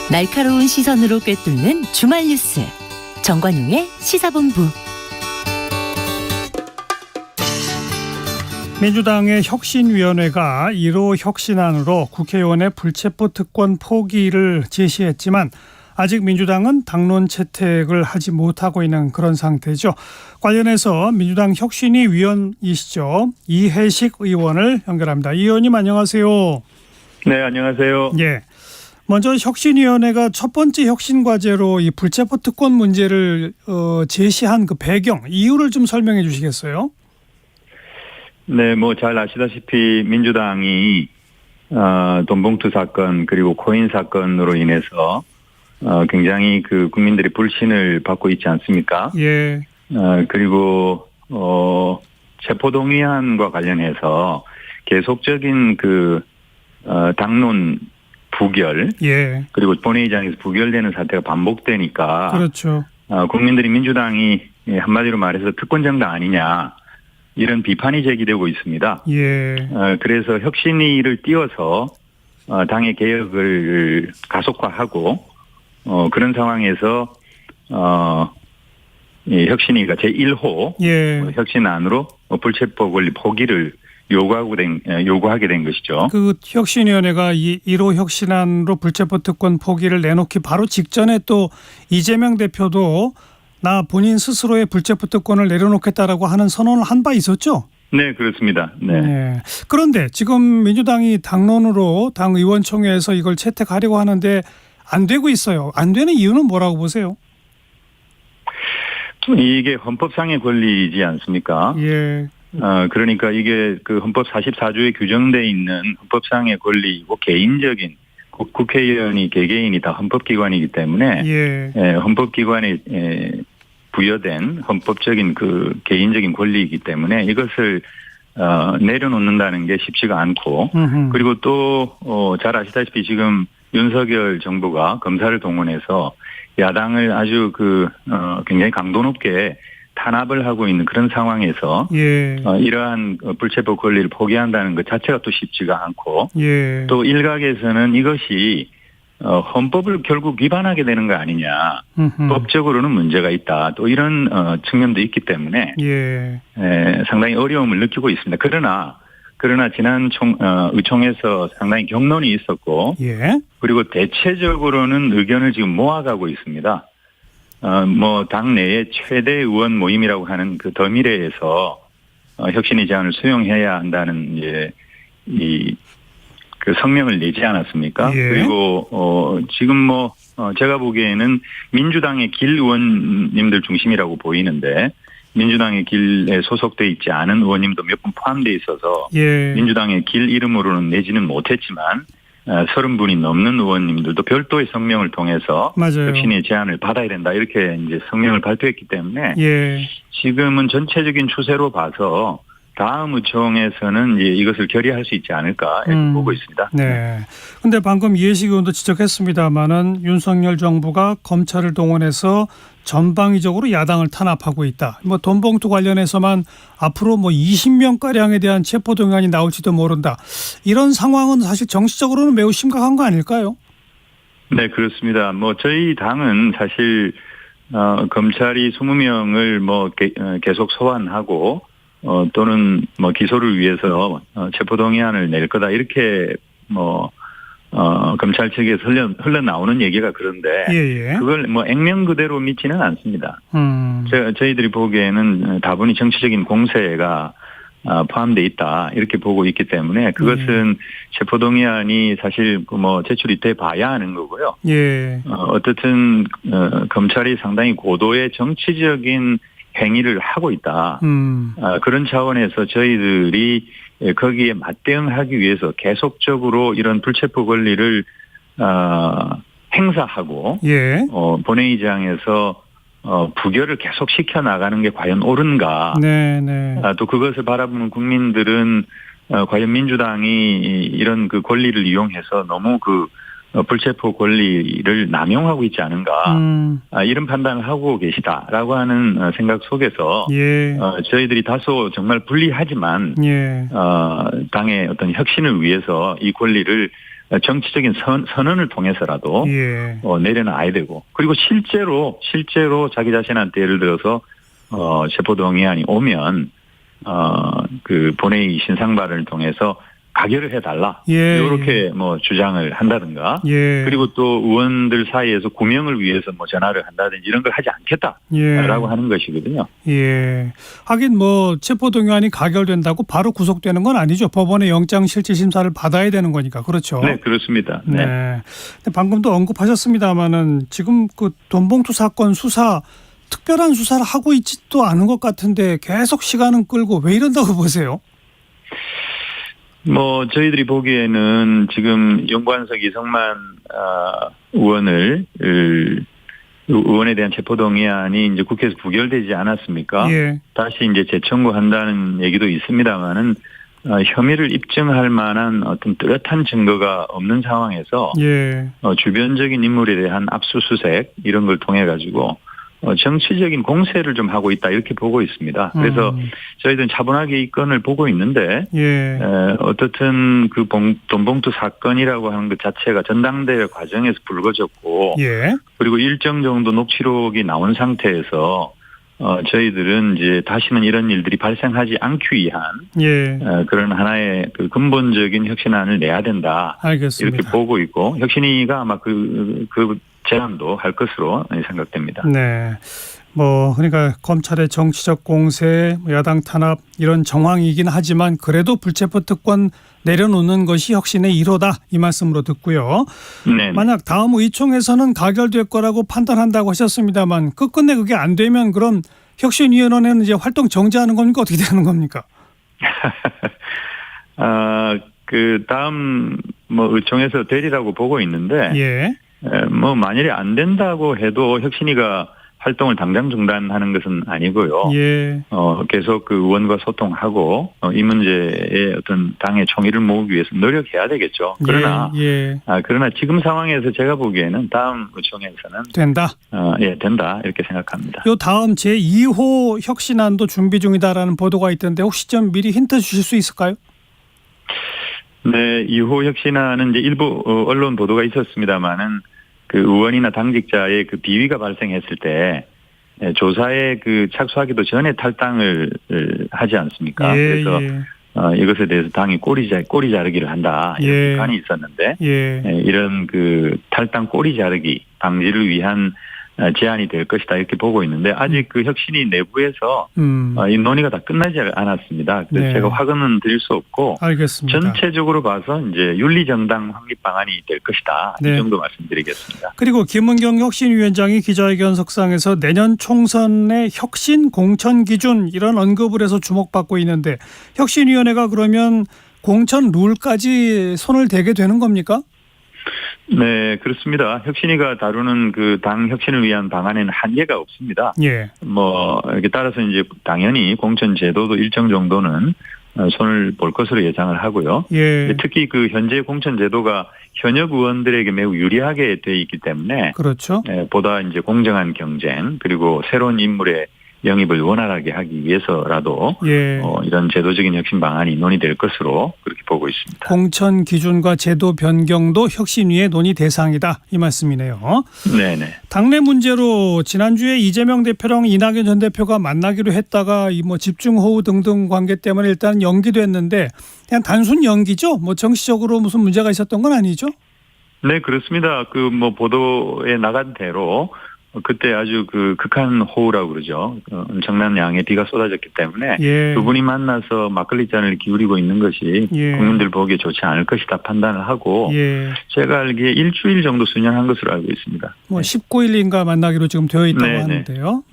날카로운 시선으로 꿰뚫는 주말 뉴스 정관용의 시사본부. 민주당의 혁신위원회가 1호 혁신안으로 국회의원의 불체포 특권 포기를 제시했지만 아직 민주당은 당론 채택을 하지 못하고 있는 그런 상태죠. 관련해서 민주당 혁신위 위원이시죠. 이해식 의원을 연결합니다. 이 의원님 안녕하세요. 네, 안녕하세요. 예. 먼저 혁신위원회가 첫 번째 혁신 과제로 이 불체포 특권 문제를 제시한 그 배경, 이유를 좀 설명해 주시겠어요? 네, 뭐 잘 아시다시피 민주당이 돈봉투 사건 그리고 코인 사건으로 인해서 굉장히 그 국민들이 불신을 받고 있지 않습니까? 예. 그리고 체포동의안과 관련해서 계속적인 그 당론 부결, 예. 그리고 본회의장에서 부결되는 사태가 반복되니까, 그렇죠. 국민들이 민주당이 한마디로 말해서 특권정당 아니냐 이런 비판이 제기되고 있습니다. 예. 그래서 혁신위를 띄워서 당의 개혁을 가속화하고 그런 상황에서 이 혁신위가 제1호 예. 혁신안으로 불체포 권리 포기를 요구하게 된 것이죠. 그 혁신위원회가 이 1호 혁신안으로 불체포 특권 포기를 내놓기 바로 직전에 또 이재명 대표도 나 본인 스스로의 불체포 특권을 내려놓겠다라고 하는 선언을 한 바 있었죠? 네, 그렇습니다. 네. 네. 그런데 지금 민주당이 당론으로 당 의원총회에서 이걸 채택하려고 하는데 안 되고 있어요. 안 되는 이유는 뭐라고 보세요? 이게 헌법상의 권리이지 않습니까? 예. 그러니까 이게 그 헌법 44조에 규정되어 있는 헌법상의 권리이고 개인적인 국회의원이 개개인이 다 헌법기관이기 때문에 예. 헌법기관에 부여된 헌법적인 그 개인적인 권리이기 때문에 이것을 내려놓는다는 게 쉽지가 않고 그리고 또 잘 아시다시피 지금 윤석열 정부가 검사를 동원해서 야당을 아주 굉장히 강도 높게 탄압을 하고 있는 그런 상황에서 예. 이러한 불체포 권리를 포기한다는 것 자체가 또 쉽지가 않고 예. 또 일각에서는 이것이 헌법을 결국 위반하게 되는 거 아니냐. 법적으로는 문제가 있다. 또 이런 측면도 있기 때문에 예. 상당히 어려움을 느끼고 있습니다. 그러나 지난 의총에서 상당히 격론이 있었고 예. 그리고 대체적으로는 의견을 지금 모아가고 있습니다. 당내의 최대 의원 모임이라고 하는 그 더미래에서 혁신위 제안을 수용해야 한다는 그 성명을 내지 않았습니까? 예. 그리고 지금 제가 보기에는 민주당의 길 의원님들 중심이라고 보이는데 민주당의 길에 소속돼 있지 않은 의원님도 몇 분 포함되어 있어서 예. 민주당의 길 이름으로는 내지는 못했지만 30분이 넘는 의원님들도 별도의 성명을 통해서 맞아요. 혁신의 제안을 받아야 된다 이렇게 이제 성명을 발표했기 때문에 예. 지금은 전체적인 추세로 봐서 다음 의총에서는 이것을 결의할 수 있지 않을까 이렇게 보고 있습니다. 네. 근데 방금 이해식 의원도 지적했습니다마는 윤석열 정부가 검찰을 동원해서 전방위적으로 야당을 탄압하고 있다. 돈봉투 관련해서만 앞으로 20명가량에 대한 체포동의안이 나올지도 모른다. 이런 상황은 사실 정치적으로는 매우 심각한 거 아닐까요? 네, 그렇습니다. 저희 당은 사실 검찰이 20명을 계속 소환하고 또는 기소를 위해서 체포동의안을 낼 거다 이렇게 검찰 측에서 흘러나오는 얘기가 그런데 예. 그걸 액면 그대로 믿지는 않습니다. 저희들이 보기에는 다분히 정치적인 공세가 포함되어 있다 이렇게 보고 있기 때문에 그것은 체포동의안이 사실 제출이 돼 봐야 하는 거고요. 예. 어떻든 검찰이 상당히 고도의 정치적인 행위를 하고 있다. 그런 차원에서 저희들이 거기에 맞대응하기 위해서 계속적으로 이런 불체포 권리를 행사하고 예. 본회의장에서 부결을 계속 시켜 나가는 게 과연 옳은가? 네. 또 그것을 바라보는 국민들은 과연 민주당이 이런 그 권리를 이용해서 너무 불체포 권리를 남용하고 있지 않은가 이런 판단을 하고 계시다라고 하는 생각 속에서 예. 저희들이 다소 정말 불리하지만 예. 당의 어떤 혁신을 위해서 이 권리를 정치적인 선언을 통해서라도 예. 내려놔야 되고 그리고 실제로 자기 자신한테 예를 들어서 체포동의안이 오면 그 본회의 신상 발언을 통해서 가결을 해달라. 예. 이렇게 뭐 주장을 한다든가. 예. 그리고 또 의원들 사이에서 구명을 위해서 뭐 전화를 한다든지 이런 걸 하지 않겠다라고 하는 것이거든요. 예. 하긴 뭐 체포동의안이 가결된다고 바로 구속되는 건 아니죠. 법원의 영장실질심사를 받아야 되는 거니까. 그렇죠. 네, 그렇습니다. 네. 네. 근데 방금도 언급하셨습니다마는 지금 그 돈봉투 사건 수사 특별한 수사를 하고 있지도 않은 것 같은데 계속 시간은 끌고 왜 이런다고 보세요? 뭐 저희들이 보기에는 지금 연구원석 이성만 의원에 대한 체포동의안이 이제 국회에서 부결되지 않았습니까? 예. 다시 이제 재청구한다는 얘기도 있습니다만은 혐의를 입증할 만한 어떤 뚜렷한 증거가 없는 상황에서 예. 주변적인 인물에 대한 압수수색 이런 걸 통해 가지고 정치적인 공세를 좀 하고 있다 이렇게 보고 있습니다. 그래서 저희들은 차분하게 이 건을 보고 있는데 예. 어떻든 그 돈봉투 사건이라고 하는 것 자체가 전당대회 과정에서 불거졌고 예. 그리고 일정 정도 녹취록이 나온 상태에서 저희들은 이제 다시는 이런 일들이 발생하지 않기 위한 예. 그런 하나의 그 근본적인 혁신안을 내야 된다. 알겠습니다. 이렇게 보고 있고 혁신위가 아마 그 제안도 할 것으로 생각됩니다. 네. 뭐 그러니까 검찰의 정치적 공세, 야당 탄압 이런 정황이긴 하지만 그래도 불체포 특권 내려놓는 것이 혁신의 1호다 이 말씀으로 듣고요. 네. 만약 다음 의총에서는 가결될 거라고 판단한다고 하셨습니다만 끝끝내 그게 안 되면 그럼 혁신위원회는 이제 활동 정지하는 겁니까? 어떻게 되는 겁니까? 그 다음 뭐 의총에서 되리라고 보고 있는데. 예. 뭐 만일에 안 된다고 해도 혁신위가 활동을 당장 중단하는 것은 아니고요. 예. 계속 그 의원과 소통하고 이 문제에 어떤 당의 총의를 모으기 위해서 노력해야 되겠죠. 그러나 그러나 지금 상황에서 제가 보기에는 다음 의총에서는 된다. 된다 이렇게 생각합니다. 요 다음 제2호 혁신안도 준비 중이다라는 보도가 있던데 혹시 좀 미리 힌트 주실 수 있을까요? 네, 2호 혁신안은 이제 일부 언론 보도가 있었습니다만은 그 의원이나 당직자의 그 비위가 발생했을 때 조사에 그 착수하기도 전에 탈당을 하지 않습니까? 그래서 이것에 대해서 당이 꼬리 자르기를 한다 이런 비판이 있었는데 이런 그 탈당 꼬리 자르기 방지를 위한 제안이 될 것이다 이렇게 보고 있는데 아직 그 혁신위 내부에서 이 논의가 다 끝나지 않았습니다. 그래서 제가 확언은 드릴 수 없고 알겠습니다. 전체적으로 봐서 이제 윤리정당 확립 방안이 될 것이다. 이 정도 말씀드리겠습니다. 그리고 김은경 혁신위원장이 기자회견 석상에서 내년 총선의 혁신 공천 기준 이런 언급을 해서 주목받고 있는데 혁신위원회가 그러면 공천 룰까지 손을 대게 되는 겁니까? 네, 그렇습니다. 혁신위가 다루는 그 당 혁신을 위한 방안에는 한계가 없습니다. 뭐 이렇게 따라서 이제 당연히 공천 제도도 일정 정도는 손을 볼 것으로 예상을 하고요. 특히 그 현재 공천 제도가 현역 의원들에게 매우 유리하게 돼 있기 때문에 그렇죠. 보다 이제 공정한 경쟁 그리고 새로운 인물의 영입을 원활하게 하기 위해서라도 이런 제도적인 혁신 방안이 논의될 것으로 그렇게 보고 있습니다. 공천 기준과 제도 변경도 혁신위의 논의 대상이다 이 말씀이네요. 네네. 당내 문제로 지난주에 이재명 대표랑 이낙연 전 대표가 만나기로 했다가 이 뭐 집중호우 등등 관계 때문에 일단 연기됐는데 그냥 단순 연기죠? 뭐 정치적으로 무슨 문제가 있었던 건 아니죠? 네, 그렇습니다. 그 뭐 보도에 나간 대로 그때 아주 그 극한 호우라고 그러죠. 엄청난 양의 비가 쏟아졌기 때문에 두 분이 만나서 막걸리 잔을 기울이고 있는 것이 국민들 보기에 좋지 않을 것이다 판단을 하고 제가 알기에 일주일 정도 수년한 것으로 알고 있습니다. 뭐 19일인가 만나기로 지금 되어 있다고 하는데요.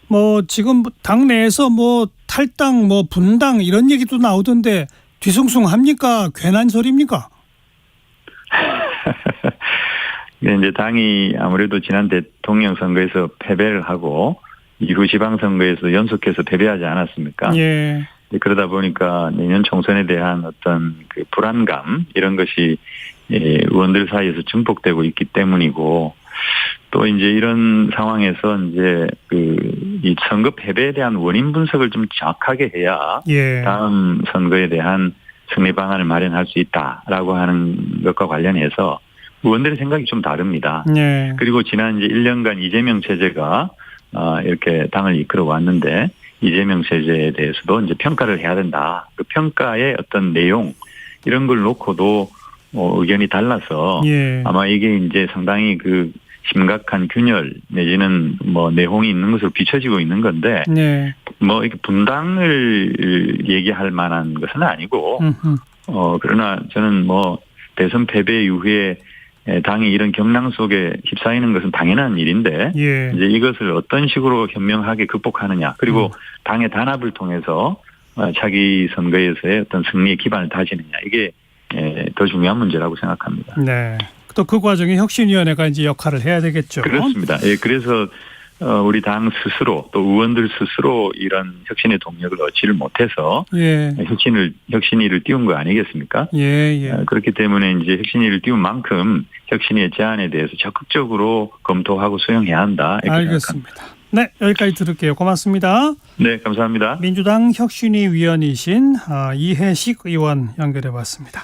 뭐 지금 당 내에서 뭐 탈당, 뭐 분당 이런 얘기도 나오던데 뒤숭숭합니까? 괜한 소리입니까? 이제 당이 아무래도 지난 대통령 선거에서 패배를 하고 이후 지방선거에서 연속해서 패배하지 않았습니까? 그러다 보니까 내년 총선에 대한 어떤 그 불안감 이런 것이 의원들 사이에서 증폭되고 있기 때문이고 또 이제 이런 상황에서 이제 이 선거 패배에 대한 원인 분석을 좀 정확하게 해야 다음 선거에 대한 승리 방안을 마련할 수 있다라고 하는 것과 관련해서 의원들의 생각이 좀 다릅니다. 네. 그리고 지난 이제 1년간 이재명 체제가 이렇게 당을 이끌어 왔는데 이재명 체제에 대해서도 이제 평가를 해야 된다. 그 평가의 어떤 내용 이런 걸 놓고도 의견이 달라서 예. 아마 이게 이제 상당히 그 심각한 균열 내지는 뭐 내홍이 있는 것으로 비춰지고 있는 건데 네. 뭐 이렇게 분당을 얘기할 만한 것은 아니고 그러나 저는 뭐 대선 패배 이후에 당이 이런 경랑 속에 휩싸이는 것은 당연한 일인데 예. 이제 이것을 어떤 식으로 현명하게 극복하느냐 그리고 당의 단합을 통해서 차기 선거에서의 어떤 승리의 기반을 다지느냐 이게 더 중요한 문제라고 생각합니다. 네. 또 그 과정에 혁신위원회가 이제 역할을 해야 되겠죠. 그렇습니다. 예, 그래서 우리 당 스스로 또 의원들 스스로 이런 혁신의 동력을 얻지를 못해서 예. 혁신위를 띄운 거 아니겠습니까? 예, 예. 그렇기 때문에 이제 혁신위를 띄운 만큼 혁신위의 제안에 대해서 적극적으로 검토하고 수용해야 한다. 이렇게 알겠습니다. 생각합니다. 네, 여기까지 들을게요. 고맙습니다. 네, 감사합니다. 민주당 혁신위 위원이신 이해식 의원 연결해 봤습니다.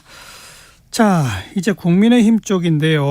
자, 이제 국민의힘 쪽인데요.